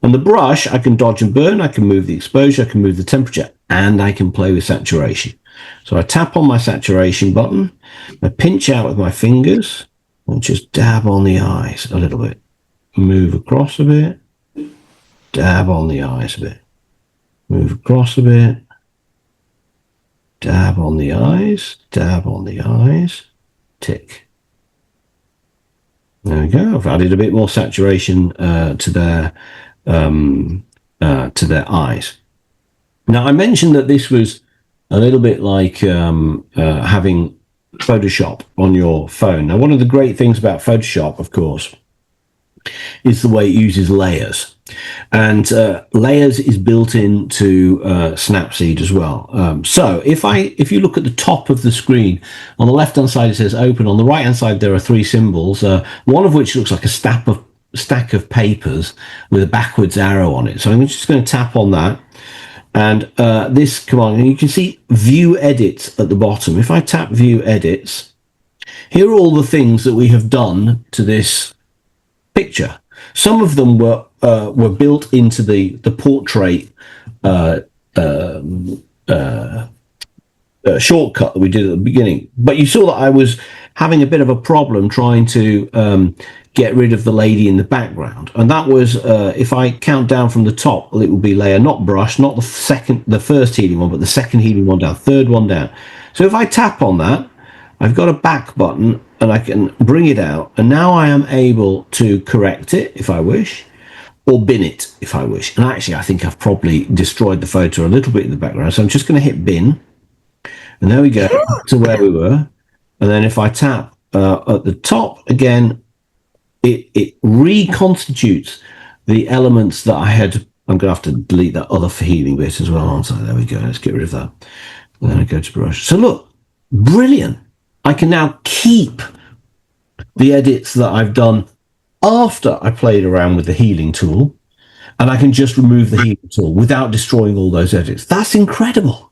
On the brush, I can dodge and burn, I can move the exposure, I can move the temperature, and I can play with saturation. So I tap on my saturation button, I pinch out with my fingers, and just dab on the eyes a little bit. Move across a bit, dab on the eyes a bit. Move across a bit, dab on the eyes, tick. There we go. I've added a bit more saturation to their eyes. Now, I mentioned that this was a little bit like having Photoshop on your phone. Now, one of the great things about Photoshop, of course, is the way it uses layers. And layers is built into Snapseed as well. So if you look at the top of the screen, on the left hand side it says open, on the right hand side there are three symbols, one of which looks like a stack of papers with a backwards arrow on it. So I'm just going to tap on that, and this command, and you can see view edits at the bottom. If I tap view edits, here are all the things that we have done to this picture. Some of them were built into the portrait shortcut that we did at the beginning. But you saw that I was having a bit of a problem trying to get rid of the lady in the background, and that was if I count down from the top, it will be layer, not brush, not the first healing one, but the second healing one down, third one down. So if I tap on that, I've got a back button and I can bring it out, and now I am able to correct it if I wish, or bin it if I wish. And actually, I think I've probably destroyed the photo a little bit in the background, so I'm just going to hit bin, and there we go, to where we were. And then if I tap at the top again, it reconstitutes the elements that I had. I'm going to have to delete that other healing bit as well, aren't I? There we go, let's get rid of that. And then I go to brush. So look, brilliant. I can now keep the edits that I've done after I played around with the healing tool, and I can just remove the healing tool without destroying all those edits. That's incredible.